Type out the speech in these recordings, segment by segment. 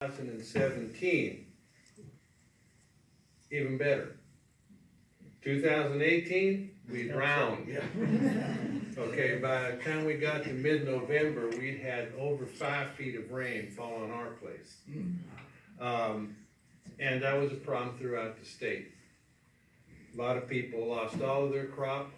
2017, even better. 2018, we drowned. Okay, by the time we got to mid-November, we'd had over 5 feet of rain fall on our place. And that was a problem throughout the state. A lot of people lost all of their crop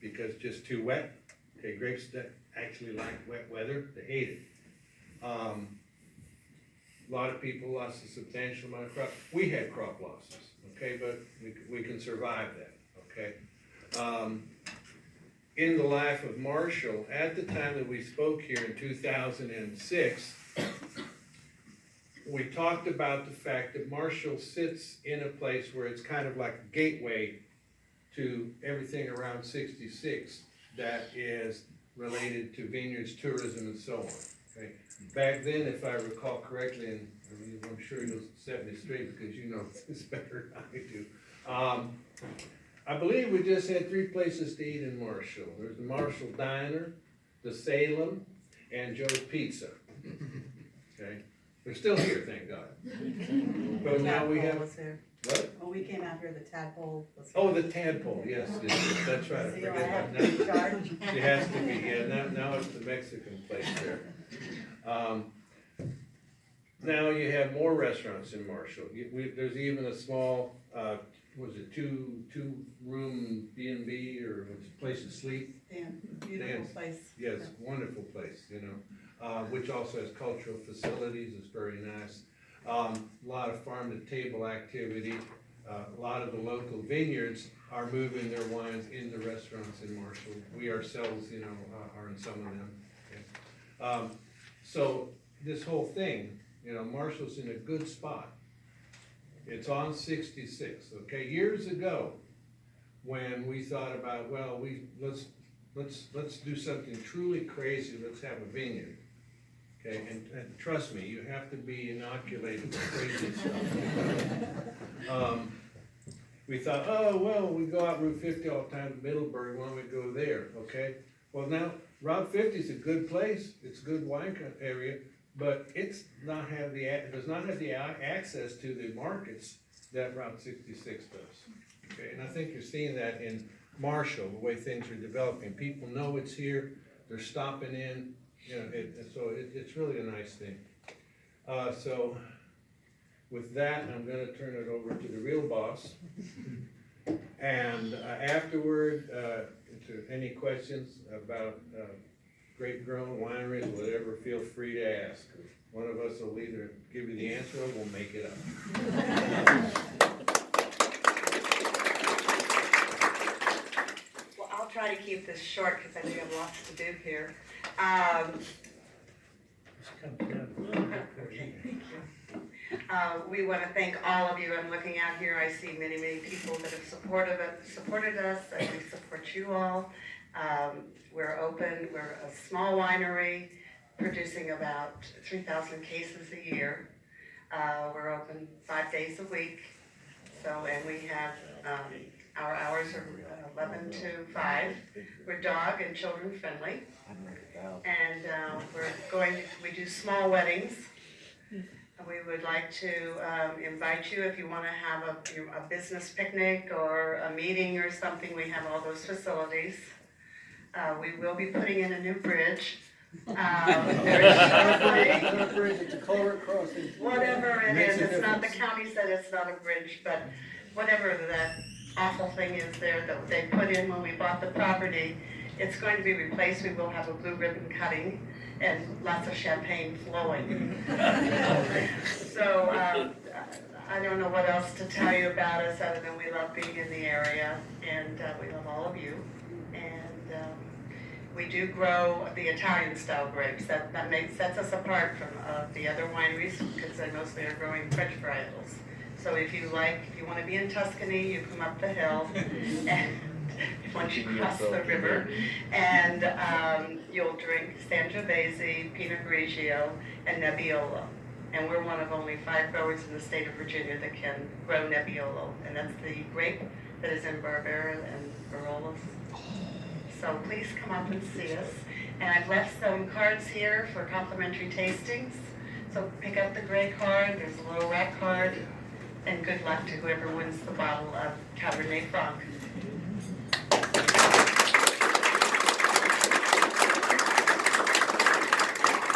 because just too wet. Okay, grapes that actually like wet weather, they hate it. A lot of people lost a substantial amount of crop. We had crop losses, okay, but we can survive that, okay? In the life of Marshall, at the time that we spoke here in 2006, we talked about the fact that Marshall sits in a place where it's kind of like a gateway to everything around 66 that is related to vineyards, tourism, and so on. Okay. Back then, if I recall correctly, and I'm sure you'll set me straight because you know this better than I do. I believe we just had 3 places to eat in Marshall. There's the Marshall Diner, the Salem, and Joe's Pizza. Okay, they're still here, thank God. But now we have what? When we came out here, the tadpole was. Oh, the tadpole, yes, that's right. I forget about that. She has to be. Yeah, now it's the Mexican place there. Now you have more restaurants in Marshall. There's even a small, was it two-room B&B or place to sleep? Beautiful place. Yes, wonderful place, you know, which also has cultural facilities. It's very nice. A lot of farm-to-table activity. A lot of the local vineyards are moving their wines into restaurants in Marshall. We ourselves, you know, are in some of them. Okay. So this whole thing, you know, Marshall's in a good spot. It's on 66. Okay, years ago, when we thought about, well, let's do something truly crazy. Let's have a vineyard. Okay, and trust me, you have to be inoculated with crazy stuff. We thought, oh, well, we go out Route 50 all the time to Middleburg, why don't we go there, okay? Well, now, Route 50 is a good place, it's a good wine area, but does not have the access to the markets that Route 66 does, okay? And I think you're seeing that in Marshall, the way things are developing. People know it's here, they're stopping in, you know, so it's really a nice thing. So with that, I'm going to turn it over to the real boss. And afterward, to any questions about grape-grown wineries, whatever, feel free to ask. One of us will either give you the answer or we'll make it up. Well, I'll try to keep this short because I do have lots to do here. Okay, thank you. We want to thank all of you. I'm looking out here, I see many, many people that have supported us, and we support you all. We're open, we're a small winery producing about 3,000 cases a year. We're open 5 days a week, and we have, our hours are 11 to 5. We're dog and children friendly. And we do small weddings. We would like to invite you if you want to have a business picnic or a meeting or something. We have all those facilities. We will be putting in a new bridge. Very shortly. It's a culvert crossing. Whatever it is, it's not, the county said it's not a bridge, but whatever that awful thing is there that they put in when we bought the property, it's going to be replaced. We will have a blue ribbon cutting and lots of champagne flowing. So I don't know what else to tell you about us other than we love being in the area, and we love all of you. And we do grow the Italian style grapes. That sets us apart from the other wineries because they mostly are growing French varietals. So if you want to be in Tuscany, you come up the hill and once you cross the river, and you'll drink Sangiovese, Pinot Grigio, and Nebbiolo. And we're one of only 5 growers in the state of Virginia that can grow Nebbiolo, and that's the grape that is in Barbera and Barolos. So please come up and see us. And I've left some cards here for complimentary tastings. So pick up the gray card, there's a little red card, and good luck to whoever wins the bottle of Cabernet Franc.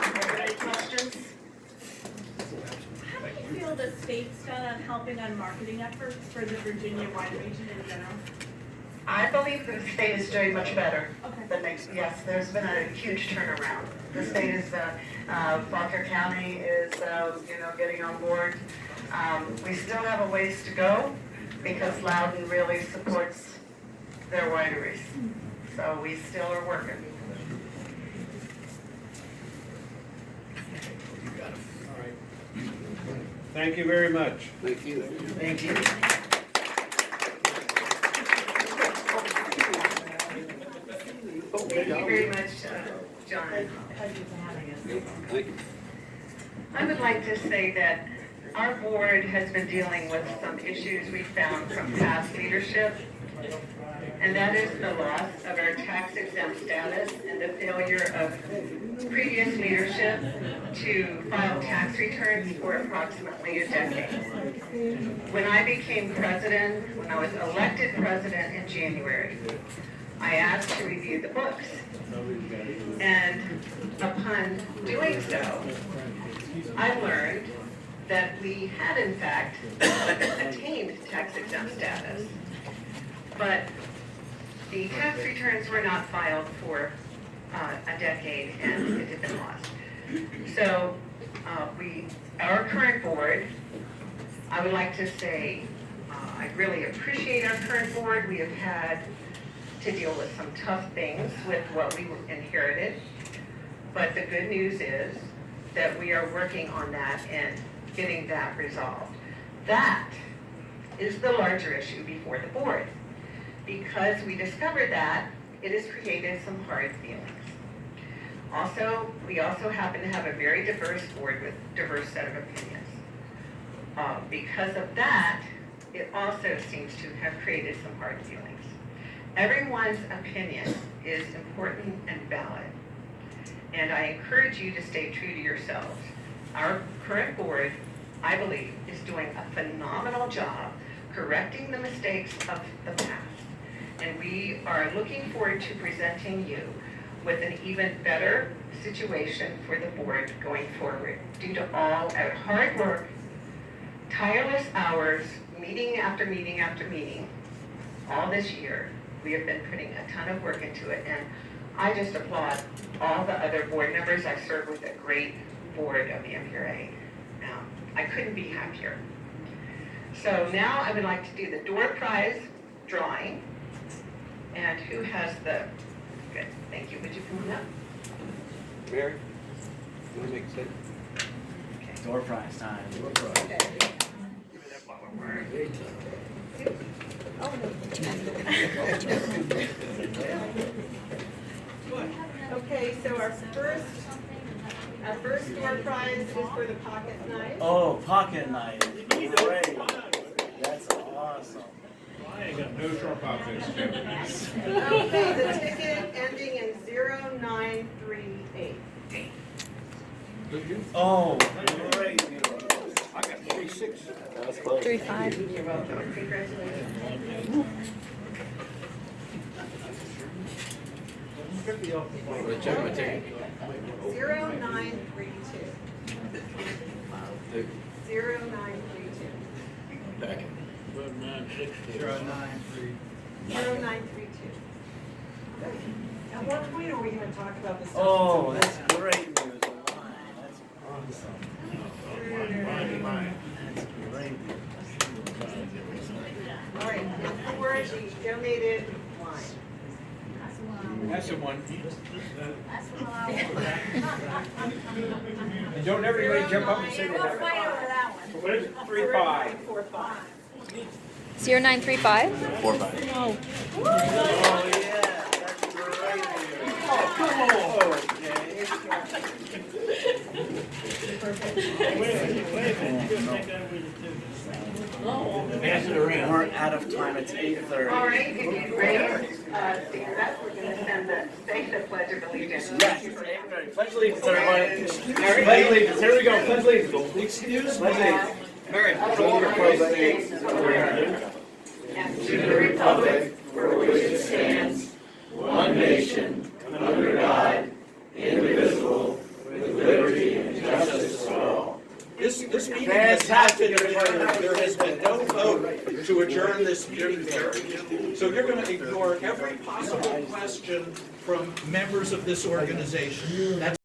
Are there any questions? How do you feel the state's done on helping on marketing efforts for the Virginia wine region in general? I believe the state is doing much better. Okay. That makes, yes, there's been a huge turnaround. The state is, Fauquier County is, getting on board. We still have a ways to go because Loudon really supports their wineries. So we still are working. All right. Thank you very much. Thank you. Thank you. Thank you very much, John. Thank you. I would like to say that our board has been dealing with some issues we found from past leadership, and that is the loss of our tax exempt status and the failure of previous leadership to file tax returns for approximately a decade. When I became president, when I was elected president in January, I asked to review the books. And upon doing so, I learned that we had in fact attained tax exempt status, but the tax returns were not filed for a decade and it had been lost. So our current board, I would like to say, I really appreciate our current board. We have had to deal with some tough things with what we inherited. But the good news is that we are working on that and getting that resolved. That is the larger issue before the board. Because we discovered that, it has created some hard feelings. Also, we also happen to have a very diverse board with a diverse set of opinions. Because of that, it also seems to have created some hard feelings. Everyone's opinion is important and valid. And I encourage you to stay true to yourselves. Our current board, I believe, is doing a phenomenal job correcting the mistakes of the past. And we are looking forward to presenting you with an even better situation for the board going forward. Due to all our hard work, tireless hours, meeting after meeting after meeting, all this year, we have been putting a ton of work into it, and I just applaud all the other board members. I serve with a great board of the MBRA. I couldn't be happier. So now I would like to do the door prize drawing. And who has the, good, thank you, would you come on up? Mary, you want to make a statement? Door prize time. Okay, so our first door prize is for the pocket knife. Oh, pocket knife. Great. That's awesome. I ain't got no sharp objects, Jim. Okay, the ticket ending in 0938. Oh, great. I got 36. That's close. 3-5. You're welcome, congratulations. 50 off the ball. Check my ticket. 0932. 0932. Back. 0932. At what point are we gonna talk about this? Oh, that's great news. That's awesome. That's great news. All right, and for the donated wine. That's the one. And don't everybody jump up and say We'll that. fight over that one. What is it? 3-5. 45. 0935. 4-5. Oh. Oh, yeah, that's great news. Oh, come on. Okay. Wait a minute. Pass it around. We're out of time, it's 8:30. All right, if you raise, stand up, we're gonna say the pledge of allegiance. Yes, it's 8:30. Pledge allegiance, everybody. Pledge allegiance, here we go, pledge allegiance. Excuse me. Mary, Of the United States of America, and to the republic for which it stands, one nation, under God, indivisible, with liberty and justice for all. This meeting has not been adjourned. There has been no vote to adjourn this meeting there. So you're going to ignore every possible question from members of this organization. That's